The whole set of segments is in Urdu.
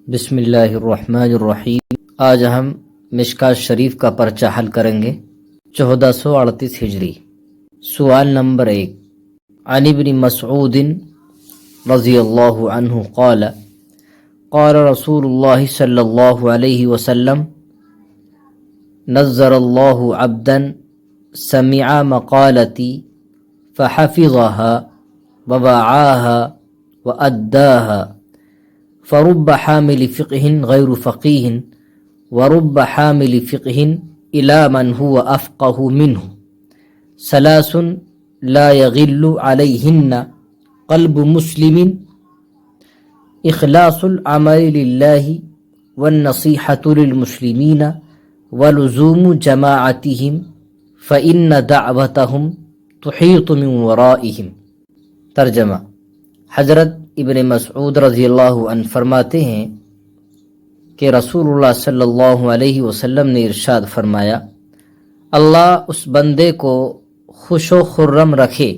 بسم اللہ الرحمن الرحیم۔ آج ہم مشکات شریف کا پرچہ حل کریں گے 1438 ہجری۔ سوال نمبر 1، عن ابن مسعود رضی اللہ عنہ قال قال رسول اللہ صلی اللہ علیہ وسلم نظر اللہ عبدا سمع مقالتی فحفظها ووعاها وأداها فرب حامل فقه غير فقيه ورب حامل فقه إلى من هو أفقه منه ثلاث لا يغل عليهن قلب مسلم إخلاص العمل لله والنصيحة للمسلمين ولزوم جماعتهم فإن دعوتهم تحيط من ورائهم۔ ترجمہ، حضرت ابن مسعود رضی اللہ عنہ فرماتے ہیں کہ رسول اللہ صلی اللہ علیہ وسلم نے ارشاد فرمایا، اللہ اس بندے کو خوش و خرم رکھے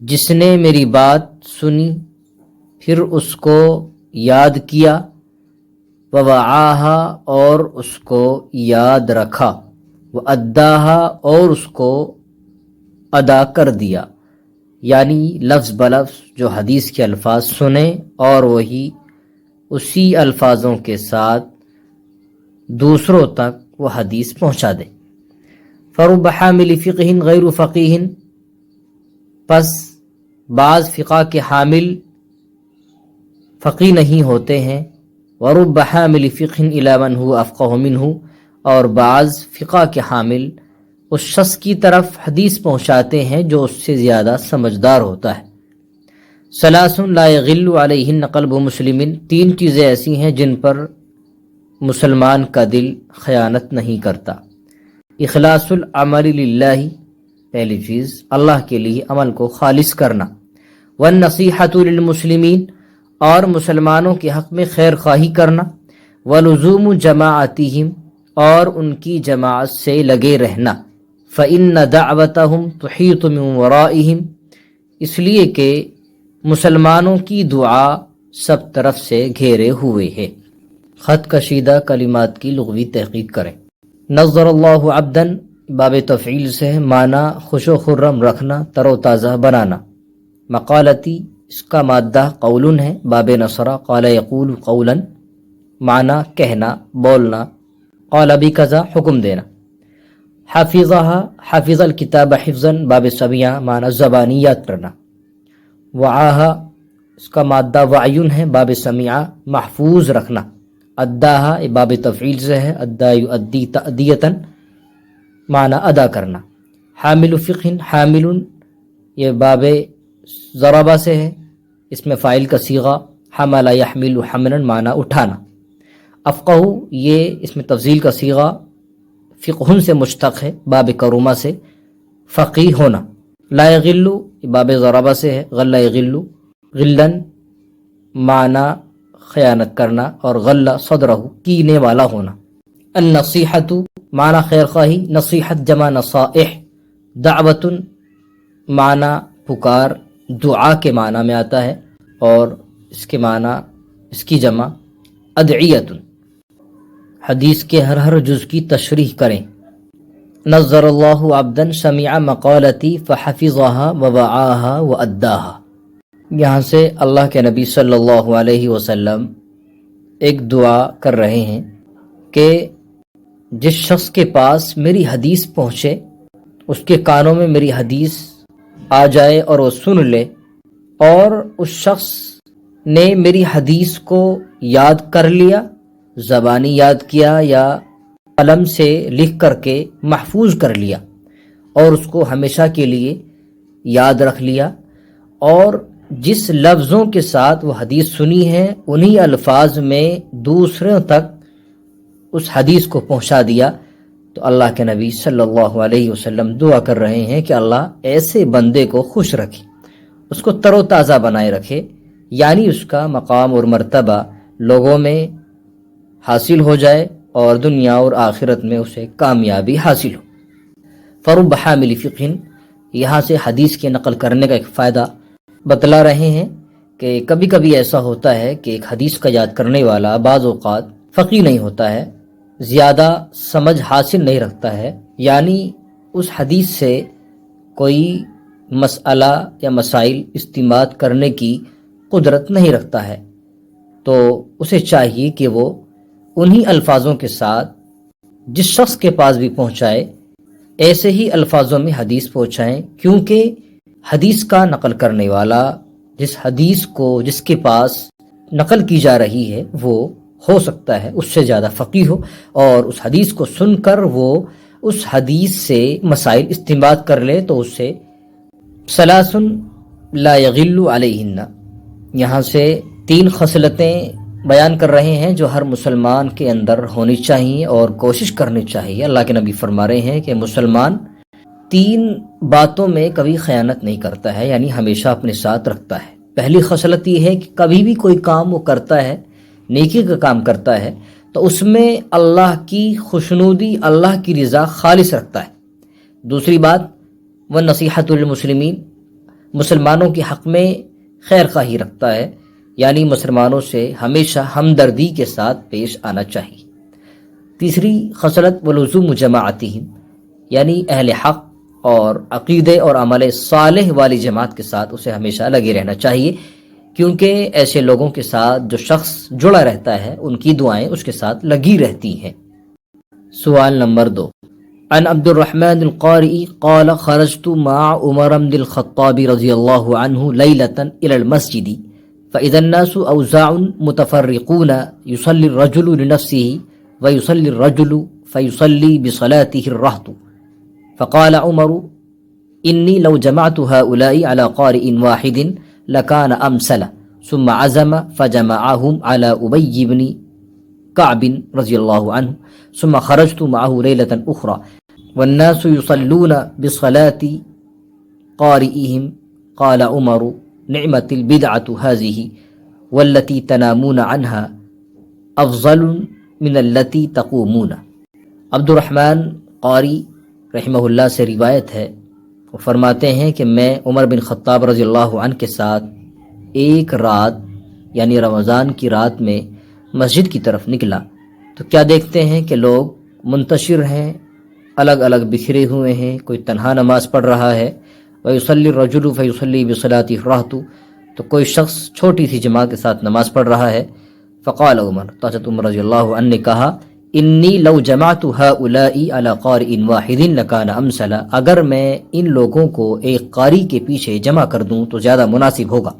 جس نے میری بات سنی پھر اس کو یاد کیا، ووعاہا اور اس کو یاد رکھا، واداہا اور اس کو ادا کر دیا، یعنی لفظ بلفظ جو حدیث کے الفاظ سنیں اور وہی اسی الفاظوں کے ساتھ دوسروں تک وہ حدیث پہنچا دے۔ فرب حامل فقہ غیر فقیہ، پس بعض فقہ کے حامل فقی نہیں ہوتے ہیں، ورب حامل فقہ الی من هو افقہ منہ، اور بعض فقہ کے حامل اس شخص کی طرف حدیث پہنچاتے ہیں جو اس سے زیادہ سمجھدار ہوتا ہے۔ ثلاث لا یغل علیہن قلب مسلم، تین چیزیں ایسی ہیں جن پر مسلمان کا دل خیانت نہیں کرتا۔ اخلاص العمل للہ، پہلی چیز اللہ کے لیے عمل کو خالص کرنا، والنصیحۃ للمسلمین، اور مسلمانوں کے حق میں خیر خواہی کرنا، ولزوم جماعتہم، اور ان کی جماعت سے لگے رہنا، فإن دعوتهم تحیط من ورائہم، اس لیے کہ مسلمانوں کی دعا سب طرف سے گھیرے ہوئے ہے۔ خط کشیدہ کلمات کی لغوی تحقیق کریں۔ نظر اللہ عبدا باب تفعیل سے ہے، معنی خوش و خرم رکھنا، تر و تازہ بنانا۔ مقالتی اس کا مادہ قول ہے، باب نصرہ قال یقول قولا، معنی کہنا، بولنا، قال بکذا حکم دینا۔ حافظہ حافظ الکتاب حفظا باب سبیہ، معنی زبانی یاد کرنا۔ وعاہا اس کا مادہ وعیون ہے، باب سمیعہ محفوظ رکھنا۔ اداہا باب تفعیل سے ہے، ادا یؤدی تأدیتا، معنی ادا کرنا۔ حامل فقہ حامل یہ باب ضربہ سے ہے، اس میں فاعل کا صیغہ حمل یحمل حملا، معنی اٹھانا۔ افقہ یہ اس میں تفضیل کا صیغہ فقہ سے مشتق ہے، باب کرومہ سے فقیہ ہونا۔ لا یغل باب ضربہ سے ہے، غل یغل غلن معنی خیانت کرنا، اور غل صدرہ کینے والا ہونا۔ النصیحۃ معنی خیر خواہی، نصیحت جمع نصائح، دعوت معنی پکار، دعا کے معنی میں آتا ہے، اور اس کے معنی اس کی جمع ادعیت۔ حدیث کے ہر جز کی تشریح کریں۔ نظر اللہ عبدا سمع مقالتی فحفظها ووعاها واداها، یہاں سے اللہ کے نبی صلی اللہ علیہ وسلم ایک دعا کر رہے ہیں کہ جس شخص کے پاس میری حدیث پہنچے، اس کے کانوں میں میری حدیث آ جائے اور وہ سن لے، اور اس شخص نے میری حدیث کو یاد کر لیا، زبانی یاد کیا یا قلم سے لکھ کر کے محفوظ کر لیا، اور اس کو ہمیشہ کے لیے یاد رکھ لیا، اور جس لفظوں کے ساتھ وہ حدیث سنی ہے انہی الفاظ میں دوسروں تک اس حدیث کو پہنچا دیا، تو اللہ کے نبی صلی اللہ علیہ وسلم دعا کر رہے ہیں کہ اللہ ایسے بندے کو خوش رکھے، اس کو تر و تازہ بنائے رکھے، یعنی اس کا مقام اور مرتبہ لوگوں میں حاصل ہو جائے اور دنیا اور آخرت میں اسے کامیابی حاصل ہو۔ فرب حامل فقہ، یہاں سے حدیث کے نقل کرنے کا ایک فائدہ بتلا رہے ہیں کہ کبھی کبھی ایسا ہوتا ہے کہ ایک حدیث کا یاد کرنے والا بعض اوقات فقیہ نہیں ہوتا ہے، زیادہ سمجھ حاصل نہیں رکھتا ہے، یعنی اس حدیث سے کوئی مسئلہ یا مسائل استنباط کرنے کی قدرت نہیں رکھتا ہے، تو اسے چاہیے کہ وہ انہی الفاظوں کے ساتھ جس شخص کے پاس بھی پہنچائے ایسے ہی الفاظوں میں حدیث پہنچائیں، کیونکہ حدیث کا نقل کرنے والا جس حدیث کو جس کے پاس نقل کی جا رہی ہے وہ ہو سکتا ہے اس سے زیادہ فقیہ ہو، اور اس حدیث کو سن کر وہ اس حدیث سے مسائل استنباط کر لے، تو اس سے ثلاث لا یغل علیہن، یہاں سے 3 خصلتیں بیان کر رہے ہیں جو ہر مسلمان کے اندر ہونی چاہیے اور کوشش کرنی چاہیے۔ اللہ کے نبی فرما رہے ہیں کہ مسلمان 3 باتوں میں کبھی خیانت نہیں کرتا ہے، یعنی ہمیشہ اپنے ساتھ رکھتا ہے۔ پہلی خصلت یہ ہے کہ کبھی بھی کوئی کام وہ کرتا ہے، نیکی کا کام کرتا ہے، تو اس میں اللہ کی خوشنودی، اللہ کی رضا خالص رکھتا ہے۔ دوسری بات وَنَصِيحَةُ لِلْمُسْلِمِينَ، مسلمانوں کے حق میں خیر خواہی رکھتا ہے، یعنی مسلمانوں سے ہمیشہ ہمدردی کے ساتھ پیش آنا چاہیے۔ تیسری خصلت وَلُزُومُ جَمَاعَتِهِمْ، یعنی اہل حق اور عقیدے اور عمل صالح والی جماعت کے ساتھ اسے ہمیشہ لگے رہنا چاہیے، کیونکہ ایسے لوگوں کے ساتھ جو شخص جڑا رہتا ہے ان کی دعائیں اس کے ساتھ لگی رہتی ہیں۔ سوال نمبر 2، عن عبد الرحمن القارئ قال خرجت مع عمر بن الخطاب رضی اللہ عنہ لیلة الى المسجد فإذا الناس أوزاع متفرقون يصلي الرجل لنفسه ويصلي الرجل فيصلي بصلاته الرهط، فقال عمر إني لو جمعت هؤلاء على قارئ واحد لكان أمثل، ثم عزم فجمعهم على أبي بن كعب رضي الله عنه، ثم خرجت معه ليلة أخرى والناس يصلون بصلاة قارئهم، قال عمر نعمة البدعة هذه والتي تنامون عنها افضل من التي تقومون۔ عبد الرحمن قاری رحمہ اللہ سے روایت ہے، وہ فرماتے ہیں کہ میں عمر بن خطاب رضی اللہ عنہ کے ساتھ ایک رات یعنی رمضان کی رات میں مسجد کی طرف نکلا، تو کیا دیکھتے ہیں کہ لوگ منتشر ہیں، الگ الگ بکھرے ہوئے ہیں، کوئی تنہا نماز پڑھ رہا ہے، وَيُصَلِّي الرَّجُلُ فَيُصَلِّي بِصَلَاتِهِ الرَّهْطُ، تو کوئی شخص چھوٹی سی جماعت کے ساتھ نماز پڑھ رہا ہے۔ فقال عمر، تو حضرت عمر رضی اللہ عنہ نے کہا، انی لو جمعت هؤلاء على قارئ واحد لكان امثل، اگر میں ان لوگوں کو ایک قاری کے پیچھے جمع کر دوں تو زیادہ مناسب ہوگا۔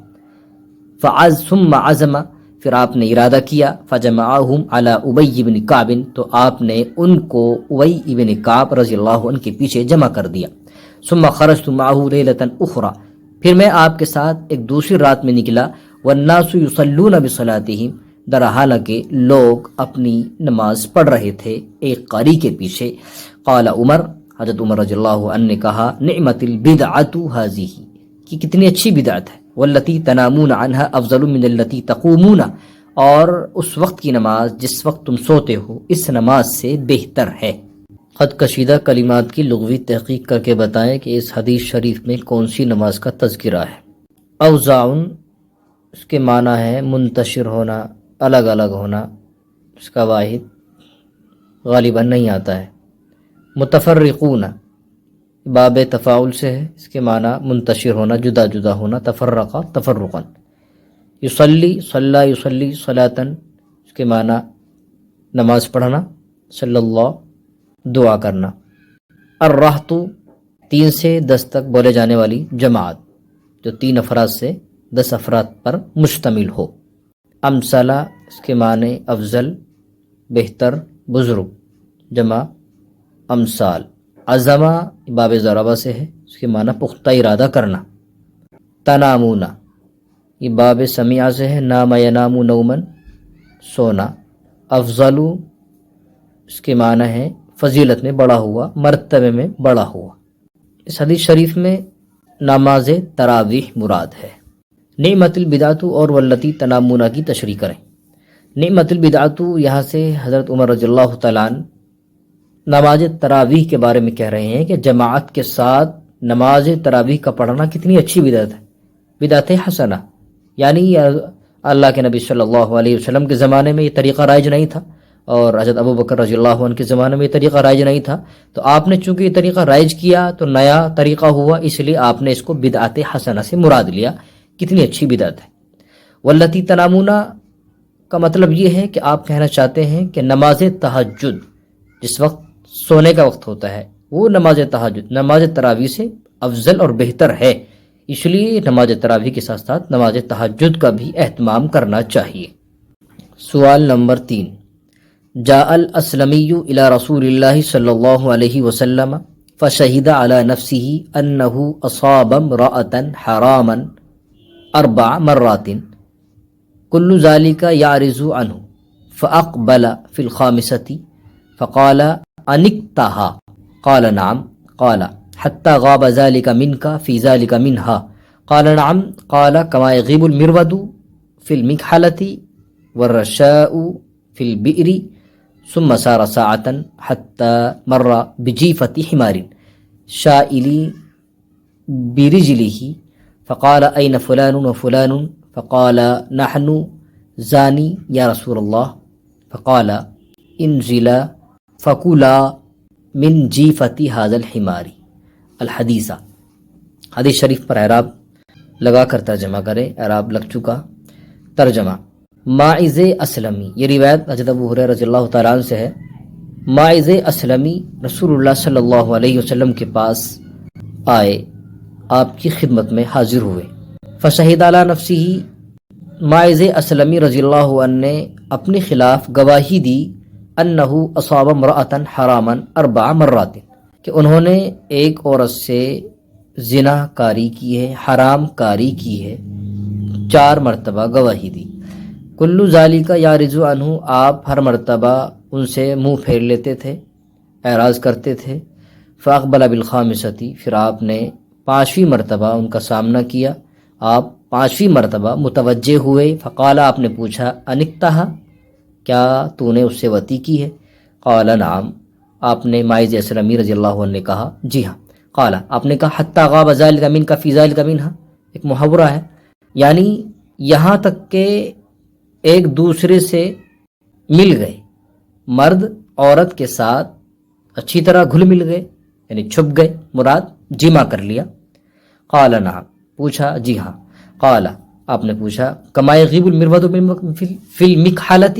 ثم عزم، پھر آپ نے ارادہ کیا، فجمعهم على ابی بن کعب، تو آپ نے ان کو ابی بن کعب رضی اللہ عنہ کے پیچھے جمع کر دیا۔ ثم خرجت معه ليلة اخرى، پھر میں آپ کے ساتھ ایک دوسری رات میں نکلا، والناس يصلون بصلاتهم، در حالانکہ لوگ اپنی نماز پڑھ رہے تھے ایک قاری کے پیچھے۔ قال عمر، حضرت عمر رضی اللہ عنہ نے کہا، نعمت البدعۃ هذه، کہ کتنی اچھی بدعت ہے، والتي تنامون عنها افضل من التي تقومون، اور اس وقت کی نماز جس وقت تم سوتے ہو اس نماز سے بہتر ہے۔ خط کشیدہ کلمات کی لغوی تحقیق کر کے بتائیں کہ اس حدیث شریف میں کون سی نماز کا تذکرہ ہے۔ اوزاعن، اس کے معنی ہے منتشر ہونا، الگ الگ ہونا، اس کا واحد غالباً نہیں آتا ہے۔ متفرقون، باب تفاعل سے ہے، اس کے معنی منتشر ہونا، جدا جدا ہونا، تفرقہ تفرقاً۔ یصلی، صلی یصلی صلاۃً، اس کے معنی نماز پڑھنا، صلی اللہ دعا کرنا۔ الرہط، 3 سے 10 تک بولے جانے والی جماعت جو 3 افراد سے 10 افراد پر مشتمل ہو۔ امثلہ، اس کے معنی افضل، بہتر، بزرگ، جمع امثال۔ عزمہ باب ضربہ سے ہے، اس کے معنی پختہ ارادہ کرنا۔ تنامون، یہ باب سمیعہ سے ہے، نام ینام نومن، سونا۔ افضل، اس کے معنی ہے فضیلت میں بڑا ہوا، مرتبے میں بڑا ہوا۔ اس حدیث شریف میں نماز تراویح مراد ہے۔ نعمت البدعۃ اور واللتی تنامون کی تشریح کریں۔ نعمت البدعۃ، یہاں سے حضرت عمر رضی اللہ تعالیٰ عنہ نماز تراویح کے بارے میں کہہ رہے ہیں کہ جماعت کے ساتھ نماز تراویح کا پڑھنا کتنی اچھی بدعت ہے، بدعت حسنہ، یعنی اللہ کے نبی صلی اللہ علیہ وسلم کے زمانے میں یہ طریقہ رائج نہیں تھا، اور حضرت ابو بکر رضی اللہ عنہ کے زمانے میں یہ طریقہ رائج نہیں تھا، تو آپ نے چونکہ یہ طریقہ رائج کیا تو نیا طریقہ ہوا، اس لیے آپ نے اس کو بدعت حسنہ سے مراد لیا۔ کتنی اچھی بدعت ہے۔ واللتی تنامون کا مطلب یہ ہے کہ آپ کہنا چاہتے ہیں کہ نماز تہجد جس وقت سونے کا وقت ہوتا ہے وہ نماز تہجد نماز تراویح سے افضل اور بہتر ہے، اس لیے نماز تراویح کے ساتھ ساتھ نماز تہجد کا بھی اہتمام کرنا چاہیے۔ سوال نمبر 3، جاء الاسلمی الى رسول اللہ صلی اللہ علیہ وسلم فشہد علی نفسہ انہ اصاب امرأة حراما 4 مرات كل ذلك يعرض عنه فأقبل في الخامسة فقال أنكتها قال نعم قال حتى غاب ذلك منك في ذلك منها قال نعم قال كما يغيب المرود في المكحلة والرشاء في البئر ثم سار ساعة حتى مر بجيفة حمار شائل برجله فقال أين فلان وفلان فقال نحن زانی یا رسول اللہ فقال انزلا فکلا من جیفتی هذا الحمار الحدیثہ۔ حدیث شریف پر اعراب لگا کر ترجمہ کرے۔ اعراب لگ چکا، ترجمہ۔ ماعز اسلمی، یہ روایت حضرت ابو ہریرہ رضی اللہ تعالیٰ عنہ سے ہے۔ ماعز اسلمی رسول اللہ صلی اللہ علیہ وسلم کے پاس آئے، آپ کی خدمت میں حاضر ہوئے۔ فشہد علی نفسہ، ماعز اسلمی رضی اللہ عنہ نے اپنے خلاف گواہی دی، انہ اصاب امرأة حراما 4 مرات، کہ انہوں نے ایک عورت سے زنا کاری کی ہے، حرام کاری کی ہے، 4 مرتبہ گواہی دی۔ کل ذالک یعرض عنہ، آپ ہر مرتبہ ان سے منہ پھیر لیتے تھے، اعراض کرتے تھے۔ فاقبل بالخامسۃ، پھر آپ نے 5ویں مرتبہ ان کا سامنا کیا، آپ 5ویں مرتبہ متوجہ ہوئے۔ فقال، آپ نے پوچھا، انکتہا، کیا تو نے اس سے وطی کی ہے؟ قال نعم، آپ نے ماعز اسلمی رضی اللہ عنہ نے کہا جی ہاں۔ قال، آپ نے کہا حتی غاب ذالک منک فی ذالک منھا، ایک محاورہ ہے، یعنی یہاں تک کہ ایک دوسرے سے مل گئے، مرد عورت کے ساتھ اچھی طرح گھل مل گئے، یعنی چھپ گئے، مراد جمع کر لیا۔ قال نعم، پوچھا جی ہاں۔ قال، آپ نے پوچھا کما یغیب المرود فی المکحلۃ،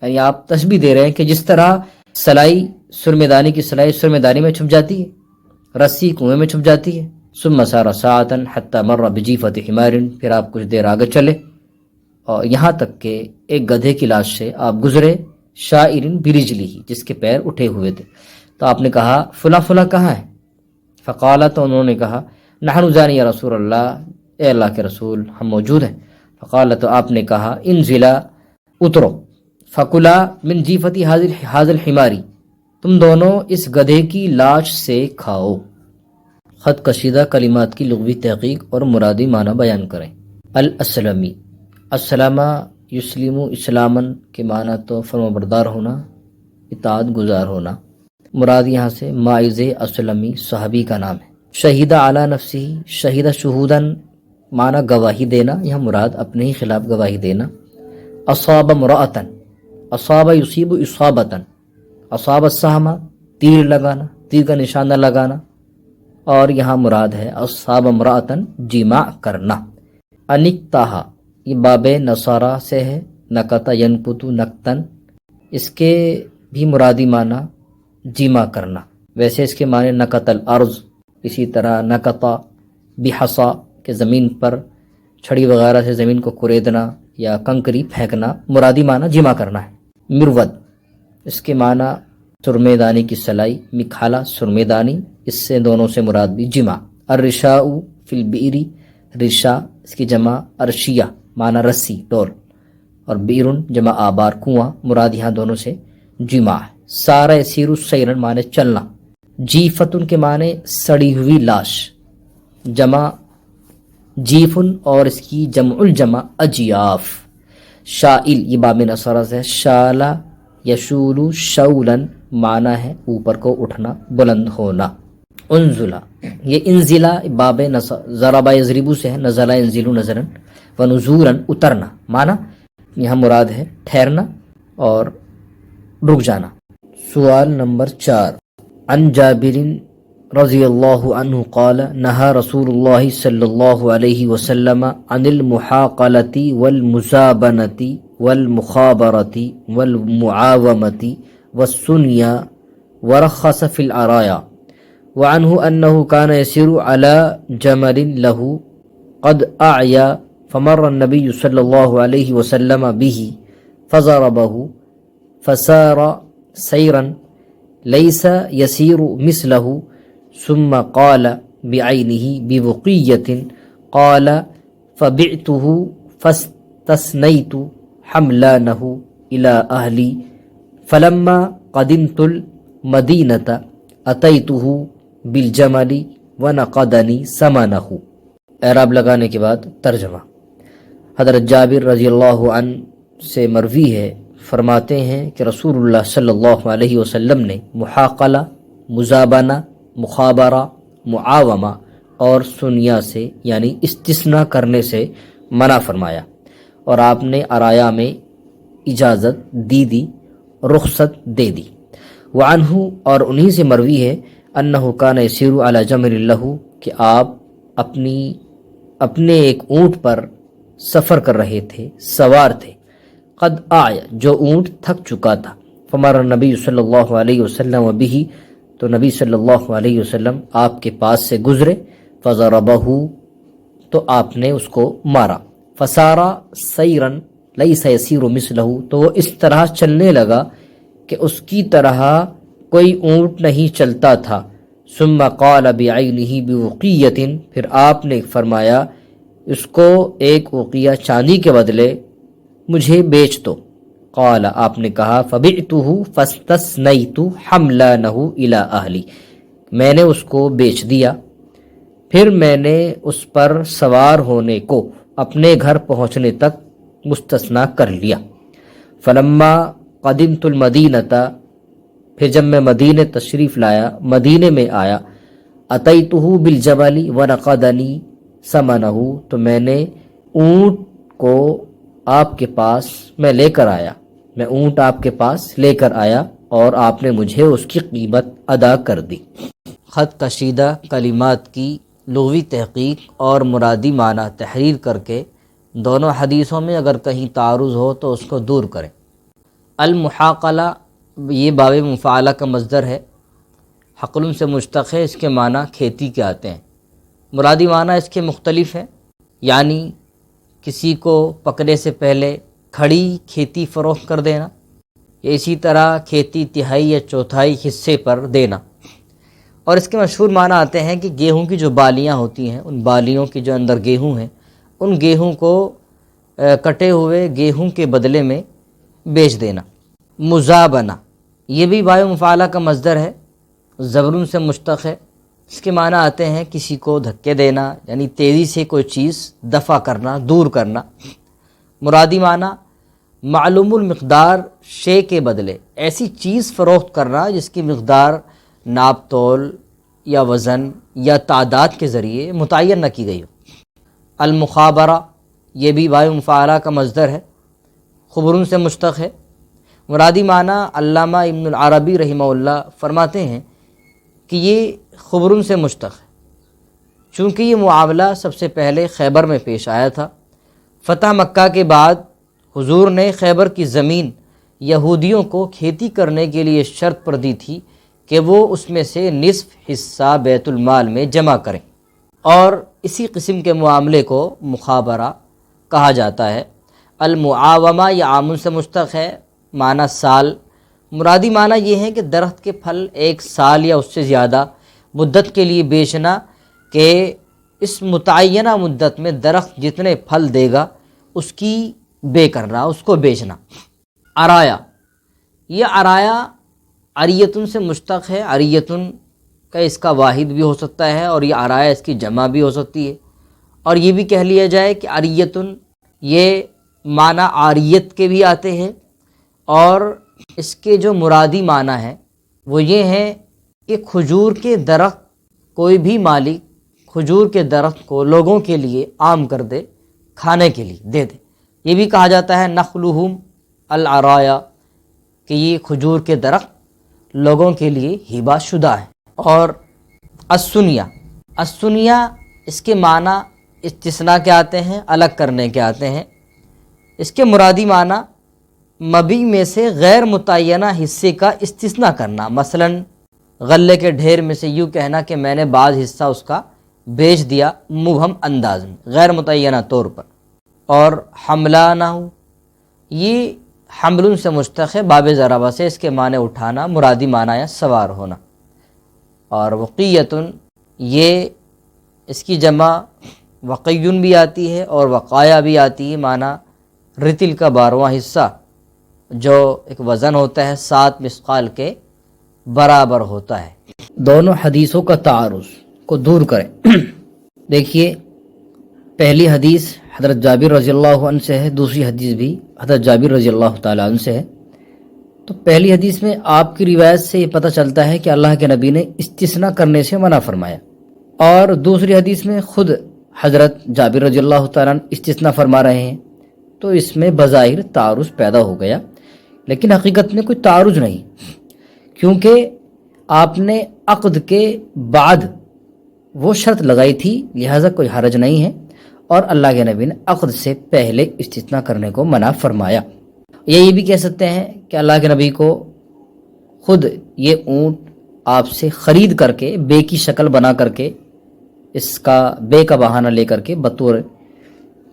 یعنی آپ تشبیہ دے رہے ہیں کہ جس طرح سلائی سرمےدانی کی سلائی سرمےدانی میں چھپ جاتی ہے، رسی کنویں میں چھپ جاتی ہے۔ ثم سار ساعۃ حتی مر بجیفۃ حمار، پھر آپ کچھ دیر آگے چلے اور یہاں تک کہ ایک گدھے کی لاش سے آپ گزرے، شائر برجلہ، جس کے پیر اٹھے ہوئے تھے۔ تو آپ نے کہا فلاں فلاں کہاں ہے؟ فقال، تو انہوں نے کہا نحن زانی یا رسول اللہ، اے اللہ کے رسول ہم موجود ہیں۔ فقال، تو آپ نے کہا انزلا، اترو، فکلا من جیفتی حاضر الحماری، تم دونوں اس گدھے کی لاش سے کھاؤ۔ خط کشیدہ کلمات کی لغوی تحقیق اور مرادی معنی بیان کریں۔ الاسلمی، اسلامہ یسلم اسلامن کے معنی تو فرمانبردار ہونا، اطاعت گزار ہونا۔ مراد یہاں سے ماعز اسلمی صحابی کا نام ہے۔ شہید علی نفسی، شہید شہودن معنی گواہی دینا، یہاں مراد اپنے ہی خلاف گواہی دینا۔ اصاب امرأۃ، اصاب یصیب اصابۃ، اصاب السہم، تیر لگانا، تیر کا نشانہ لگانا، اور یہاں مراد ہے اصاب امرأۃ، جماع کرنا۔ انکتہا، یہ باب نصارہ سے ہے، نکتا ینکتو نکتن، اس کے بھی مرادی معنی جمع کرنا، ویسے اس کے معنی نکت الارض، اسی طرح نکتا بحصا کہ زمین پر چھڑی وغیرہ سے زمین کو کریدنا یا کنکری پھینکنا، مرادی معنی جمع کرنا ہے۔ مرود، اس کے معنی سرمے دانی کی سلائی، مکھالہ سرمے دانی، اس سے دونوں سے مراد بھی جمع۔ الرشاء فی البئر، رشا اس کی جمع ارشیہ، معنی رسی ڈور، اور بیرن جمع آبار کنواں، مراد یہاں دونوں سے جمع ہے۔ سارا یسیر سیرن معنی چلنا۔ جیفتن کے معنی سڑی ہوئی لاش، جمع جیفن، اور اس کی جمع الجمع اجیاف۔ شائل، یہ باب نصارہ سے ہے، شالا یشول شولن، معنی ہے اوپر کو اٹھنا، بلند ہونا۔ انزلہ، یہ انزلہ باب ضربہ یضربو سے ہے، نزلہ ینزلو نظرن، ونزولا اترنا، معنی یہاں مراد ہے ٹھہرنا اور رک جانا۔ سوال نمبر 4، عن جابر رضی اللہ عنہ قال نہا رسول اللہ صلی اللہ علیہ وسلم عن المحاقلۃ والمزابنۃ والمخابرۃ والمعاومۃ والسنیہ ورخص فی العرایا، وعنہ انہ کان یسیر علی جمل لہ قد اعیا فمر النبی صلی اللہ علیہ وسلم به فضربہ فسار سیرا لیس یسیر مثلہ ثم قال بعینہ بوقیۃ قال فبعته فاستثنیت حملانہ الی اہلی فلما قدمت المدینۃ اتیتہ بالجمل ونقدنی ثمنہ۔ اعراب لگانے کے بعد ترجمہ۔ حضرت جابر رضی اللہ عنہ سے مروی ہے، فرماتے ہیں کہ رسول اللہ صلی اللہ علیہ وسلم نے محاقلہ، مزابنہ، مخابرہ، معاومہ اور سنیہ سے یعنی استثناء کرنے سے منع فرمایا، اور آپ نے عرایا میں اجازت دی، رخصت دے دی۔ وعنہ اور انہی سے مروی ہے انہ کان یسیر علی جمل لہ کہ آپ اپنے ایک اونٹ پر سفر کر رہے تھے، سوار تھے، قد آیا جو اونٹ تھک چکا تھا، فمر نبی صلی اللہ علیہ وسلم بہ تو نبی صلی اللہ علیہ وسلم آپ کے پاس سے گزرے، فضربہ تو آپ نے اس کو مارا، فسارا سیرا لیس یسیر مثلہ تو وہ اس طرح چلنے لگا کہ اس کی طرح کوئی اونٹ نہیں چلتا تھا، ثم قال بعینہ بوقیۃ پھر آپ نے فرمایا اس کو ایک وقیہ چاندی کے بدلے مجھے بیچ دو، قال آپ نے کہا فبعتہ فاستثنیت حملانہ الی اہلی میں نے اس کو بیچ دیا، پھر میں نے اس پر سوار ہونے کو اپنے گھر پہنچنے تک مستثنیٰ کر لیا۔ فلما قدمت المدینۃ پھر جب میں مدینے تشریف لایا، مدینے میں آیا، اتیتہ بالجمل ونقدنی ثمنہ تو میں نے اونٹ کو آپ کے پاس میں لے کر آیا، میں اونٹ آپ کے پاس لے کر آیا اور آپ نے مجھے اس کی قیمت ادا کر دی۔ خط کشیدہ کلمات کی لغوی تحقیق اور مرادی معنی تحریر کر کے دونوں حدیثوں میں اگر کہیں تعارض ہو تو اس کو دور کریں۔ المحاقلہ یہ باب مفعلہ کا مصدر ہے، حقل سے مشتق ہے، اس کے معنی کھیتی کے آتے ہیں۔ مرادی معنی اس کے مختلف ہیں، یعنی کسی کو پکنے سے پہلے کھڑی کھیتی فروخت کر دینا، یا اسی طرح کھیتی تہائی یا چوتھائی حصے پر دینا۔ اور اس کے مشہور معنی آتے ہیں کہ گیہوں کی جو بالیاں ہوتی ہیں، ان بالیوں کے جو اندر گیہوں ہیں، ان گیہوں کو کٹے ہوئے گیہوں کے بدلے میں بیچ دینا۔ مزابنہ یہ بھی باب مفعلہ کا مصدر ہے، زبرون سے مشتق ہے، اس کے معنی آتے ہیں کسی کو دھکے دینا، یعنی تیزی سے کوئی چیز دفع کرنا، دور کرنا۔ مرادی معنی معلوم المقدار شے کے بدلے ایسی چیز فروخت کرنا جس کی مقدار ناپ تول یا وزن یا تعداد کے ذریعے متعین نہ کی گئی ہو۔ المخابرہ یہ بھی باب مفعلہ کا مصدر ہے، خبرون سے مشتق ہے۔ مرادی معنی علامہ ابن العربی رحمہ اللہ فرماتے ہیں کہ یہ خبرون سے مشتق ہے، چونکہ یہ معاملہ سب سے پہلے خیبر میں پیش آیا تھا۔ فتح مکہ کے بعد حضور نے خیبر کی زمین یہودیوں کو کھیتی کرنے کے لیے شرط پر دی تھی کہ وہ اس میں سے نصف حصہ بیت المال میں جمع کریں، اور اسی قسم کے معاملے کو مخابرہ کہا جاتا ہے۔ المعاومہ یہ عام سے مشتق ہے، معنی سال۔ مرادی معنی یہ ہے کہ درخت کے پھل ایک سال یا اس سے زیادہ مدت کے لیے بیچنا، کہ اس متعینہ مدت میں درخت جتنے پھل دے گا اس کی بے کرنا، اس کو بیچنا۔ عرایا یہ عرایا عریتن سے مشتق ہے، عریتن کا اس کا واحد بھی ہو سکتا ہے اور یہ عرایا اس کی جمع بھی ہو سکتی ہے، اور یہ بھی کہہ لیا جائے کہ عریتن یہ معنی عاریت کے بھی آتے ہیں، اور اس کے جو مرادی معنی ہیں وہ یہ ہیں کہ کھجور کے درخت کوئی بھی مالک کھجور کے درخت کو لوگوں کے لیے عام کر دے، کھانے کے لیے دے دے۔ یہ بھی کہا جاتا ہے نخلہم العرایا، کہ یہ کھجور کے درخت لوگوں کے لیے ہبہ شدہ ہے۔ اور السنیہ اس کے معنی استثناء کے آتے ہیں، الگ کرنے کے آتے ہیں۔ اس کے مرادی معنی مبیع میں سے غیر متعینہ حصے کا استثناء کرنا، مثلا غلے کے ڈھیر میں سے یوں کہنا کہ میں نے بعض حصہ اس کا بیچ دیا مبہم انداز میں، غیر متعینہ طور پر۔ اور حملانہ، یہ حمل سے مشتق ہے باب ضربہ سے، اس کے معنی اٹھانا، مرادی معنی یا سوار ہونا۔ اور وقیتن، یہ اس کی جمع وقیون بھی آتی ہے اور وقایا بھی آتی ہے، معنی رتل کا 12واں حصہ جو ایک وزن ہوتا ہے 7 مثقال کے برابر ہوتا ہے۔ دونوں حدیثوں کا تعارض کو دور کریں۔ دیکھیے، پہلی حدیث حضرت جابر رضی اللہ عنہ سے ہے، دوسری حدیث بھی حضرت جابر رضی اللہ تعالیٰ عنہ سے ہے۔ تو پہلی حدیث میں آپ کی روایت سے یہ پتہ چلتا ہے کہ اللہ کے نبی نے استثناء کرنے سے منع فرمایا، اور دوسری حدیث میں خود حضرت جابر رضی اللہ تعالیٰ عنہ استثناء فرما رہے ہیں، تو اس میں بظاہر تعارض پیدا ہو گیا، لیکن حقیقت میں کوئی تعارض نہیں، کیونکہ آپ نے عقد کے بعد وہ شرط لگائی تھی، لہٰذا کوئی حرج نہیں ہے، اور اللہ کے نبی نے عقد سے پہلے استثناء کرنے کو منع فرمایا۔ یہ بھی کہہ سکتے ہیں کہ اللہ کے نبی کو خود یہ اونٹ آپ سے خرید کر کے بے کی شکل بنا کر کے، اس کا بے کا بہانہ لے کر کے بطور،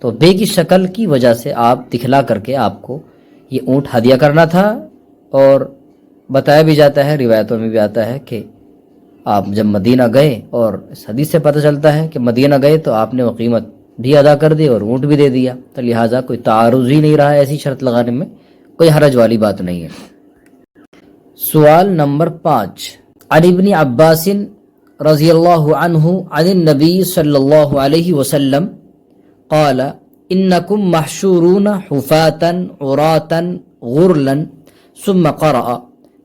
تو بے کی شکل کی وجہ سے آپ دکھلا کر کے آپ کو یہ اونٹ ہدیہ کرنا تھا۔ اور بتایا بھی جاتا ہے، روایتوں میں بھی آتا ہے کہ آپ جب مدینہ گئے، اور اس حدیث سے پتہ چلتا ہے کہ مدینہ گئے تو آپ نے وہ قیمت بھی ادا کر دی اور اونٹ بھی دے دیا، تو لہٰذا کوئی تعارض ہی نہیں رہا، ایسی شرط لگانے میں کوئی حرج والی بات نہیں ہے۔ سوال نمبر 5، عن ابن عباس رضی اللہ عنہ عن النبی صلی اللہ علیہ وسلم قال انکم محشورون حفاة عراة غرلا ثم قرأ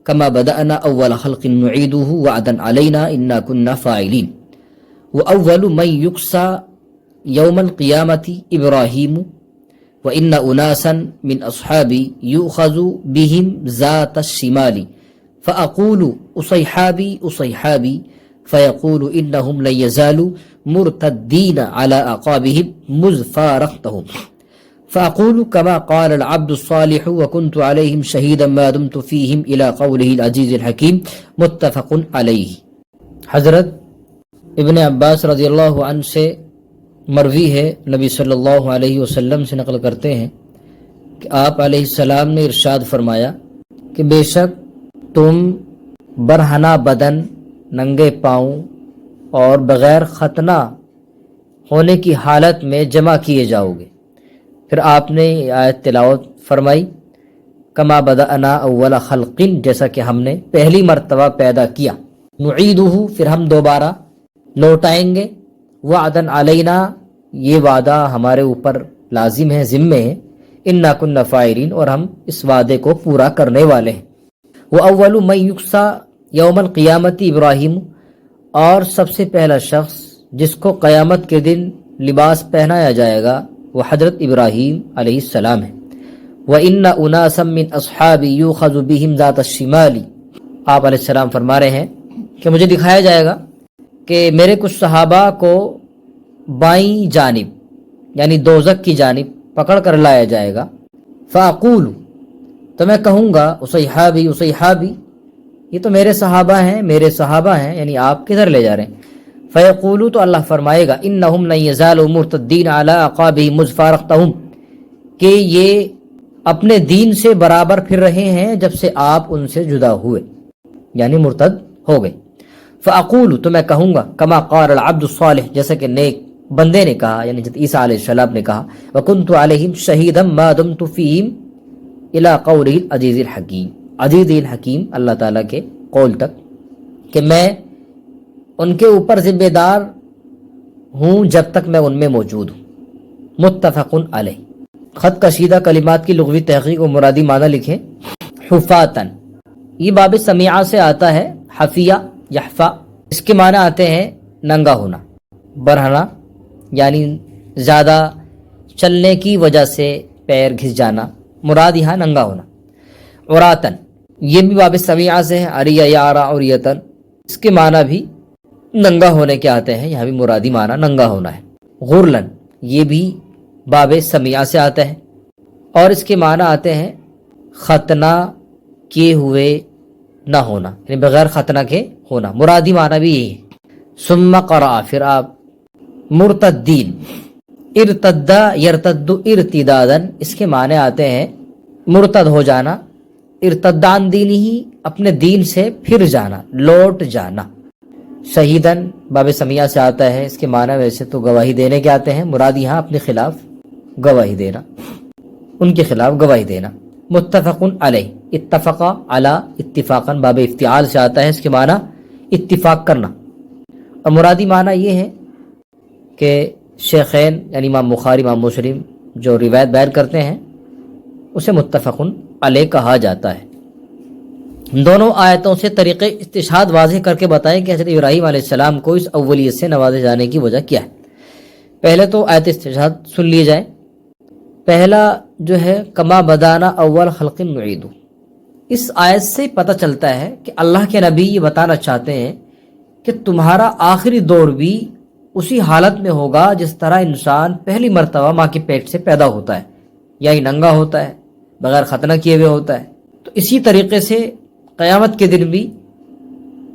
كما بدأنا اول خلق نعيده وعدا علينا انا كنا فاعلين واول من يقصى يوم القيامة ابراهيم وان اناسا من اصحابي يؤخذ بهم ذات الشمال فاقول اصيحابي اصيحابي فيقول انهم لن يزالوا مرتدين على اعقابهم مذ فارقتهم فاقول كما قال العبد الصالح وكنت عليهم شهيدا ما دمت فيهم الى قوله العزيز الحكيم متفق عليه۔ حضرت ابن عباس رضی اللہ عنہ سے مروی ہے، نبی صلی اللہ علیہ وسلم سے نقل کرتے ہیں کہ آپ علیہ السلام نے ارشاد فرمایا کہ بے شک تم برہنہ بدن، ننگے پاؤں اور بغیر ختنہ ہونے کی حالت میں جمع کیے جاؤ گے۔ پھر آپ نے یہ آیت تلاوت فرمائی، کما بدأنا اول خلق، جیسا کہ ہم نے پہلی مرتبہ پیدا کیا، نعیدہ، پھر ہم دوبارہ لوٹائیں گے، وعدن علینا، یہ وعدہ ہمارے اوپر لازم ہے، ذمہ ہے، انا کنا فاعلین، اور ہم اس وعدے کو پورا کرنے والے ہیں۔ وَأَوَّلُ مَن يُقْصَى یوم القیامت ابراہیم، اور سب سے پہلا شخص جس کو قیامت کے دن لباس پہنایا جائے گا وہ حضرت ابراہیم علیہ السلام ہے۔ وَإِنَّ أُنَاسًا مِّنْ أَصْحَابِي يُؤْخَذُ بِهِمْ ذَاتَ الشِّمَالِ، آپ علیہ السلام فرما رہے ہیں کہ مجھے دکھایا جائے گا کہ میرے کچھ صحابہ کو بائیں جانب یعنی دوزخ کی جانب پکڑ کر لایا جائے گا۔ فَأَقُولُ، تو میں کہوں گا، اصحابی اصحابی، یہ تو میرے صحابہ ہیں، میرے صحابہ ہیں، یعنی آپ کدھر لے جا رہے ہیں؟ فیقولو، تو اللہ فرمائے گا، انہم لن یزالوا مرتدین علی اعقابہم مذ فارقتہم، کہ یہ اپنے دین سے برابر پھر رہے ہیں جب سے آپ ان سے جدا ہوئے، یعنی مرتد ہو گئے۔ فاقول، تو میں کہوں گا، کما قال العبد الصالح، جیسا کہ نیک بندے نے کہا، یعنی حضرت عیسیٰ علیہ السلام نے کہا، وکنت علیہم شہیدا ما دمت فیہم الی قولہ العزیز الحکیم، عزیز الحکیم، اللہ تعالیٰ کے قول تک، کہ میں ان کے اوپر ذمہ دار ہوں جب تک میں ان میں موجود ہوں۔ متفق علیہ۔ خط کشیدہ کلمات کی لغوی تحقیق و مرادی معنی لکھیں۔ حفاتن، یہ باب سمیعہ سے آتا ہے، حفیہ یحفا، اس کے معنی آتے ہیں ننگا ہونا، برہنہ، یعنی زیادہ چلنے کی وجہ سے پیر گھس جانا، مراد یہاں ننگا ہونا۔ عراتن یہ بھی باب سمیعہ سے ہے، عریہ یارا عریتن، اس کے معنی بھی ننگا ہونے کے آتے ہیں، یہاں بھی مرادی معنی ننگا ہونا ہے۔ غرلن یہ بھی باب سمیعہ سے آتا ہے اور اس کے معنی آتے ہیں ختنہ کیے ہوئے نہ ہونا، یعنی بغیر ختنہ کے ہونا، مرادی معنی بھی یہی ہے۔ ثم قرأ پھر آپ مرتدین، ارتدہ یرتد ارتدادن، اس کے معنی آتے ہیں مرتد ہو جانا، ارتدان دینی ہی اپنے دین سے پھر جانا، لوٹ جانا۔ شہیدن باب سمیعہ سے آتا ہے، اس کے معنی ویسے تو گواہی دینے کے آتے ہیں، مراد یہاں اپنے خلاف گواہی دینا، ان کے خلاف گواہی دینا۔ متفقن علیہ، اتفقا علی اتفاقاً باب افتعال سے آتا ہے، اس کے معنی اتفاق کرنا، اور مرادی معنی یہ ہے کہ شیخین یعنی امام بخاری امام مسلم جو روایت بیان کرتے ہیں اسے متفقن علیہ کہا جاتا ہے۔ دونوں آیتوں سے طریقے استشہاد واضح کر کے بتائیں کہ حضرت ابراہیم علیہ السلام کو اس اولیت سے نوازے جانے کی وجہ کیا ہے۔ پہلے تو آیت استشہاد سن لیے جائیں۔ پہلا جو ہے کما بدانا اول خلق نعیدو، اس آیت سے پتہ چلتا ہے کہ اللہ کے نبی یہ بتانا چاہتے ہیں کہ تمہارا آخری دور بھی اسی حالت میں ہوگا جس طرح انسان پہلی مرتبہ ماں کے پیٹ سے پیدا ہوتا ہے، یعنی ننگا ہوتا ہے، بغیر ختنہ کیے ہوئے ہوتا ہے، تو اسی طریقے سے قیامت کے دن بھی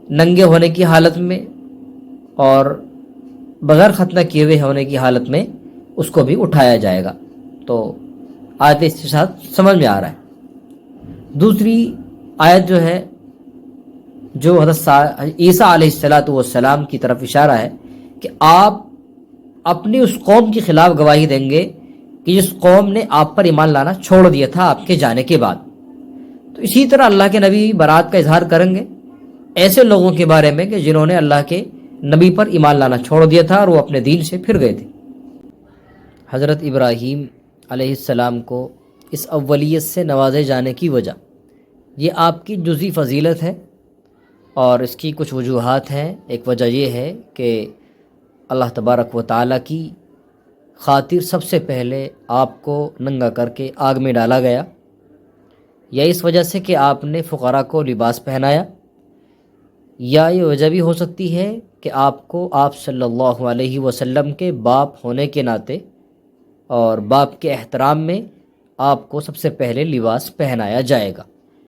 ننگے ہونے کی حالت میں اور بغیر ختنہ کیے ہوئے ہونے کی حالت میں اس کو بھی اٹھایا جائے گا۔ تو آیت استشہاد سمجھ میں آ رہا ہے۔ دوسری آیت جو ہے جو حضرت عیسیٰ علیہ السلام کی طرف اشارہ ہے کہ آپ اپنی اس قوم کے خلاف گواہی دیں گے کہ جس قوم نے آپ پر ایمان لانا چھوڑ دیا تھا آپ کے جانے کے بعد۔ تو اسی طرح اللہ کے نبی برات کا اظہار کریں گے ایسے لوگوں کے بارے میں کہ جنہوں نے اللہ کے نبی پر ایمان لانا چھوڑ دیا تھا اور وہ اپنے دین سے پھر گئے تھے۔ حضرت ابراہیم علیہ السلام کو اس اولیت سے نوازے جانے کی وجہ یہ آپ کی جزئی فضیلت ہے اور اس کی کچھ وجوہات ہیں۔ ایک وجہ یہ ہے کہ اللہ تبارک و تعالیٰ کی خاطر سب سے پہلے آپ کو ننگا کر کے آگ میں ڈالا گیا، یا اس وجہ سے کہ آپ نے فقراء کو لباس پہنایا، یا یہ وجہ بھی ہو سکتی ہے کہ آپ کو آپ صلی اللہ علیہ وسلم کے باپ ہونے کے ناطے اور باپ کے احترام میں آپ کو سب سے پہلے لباس پہنایا جائے گا۔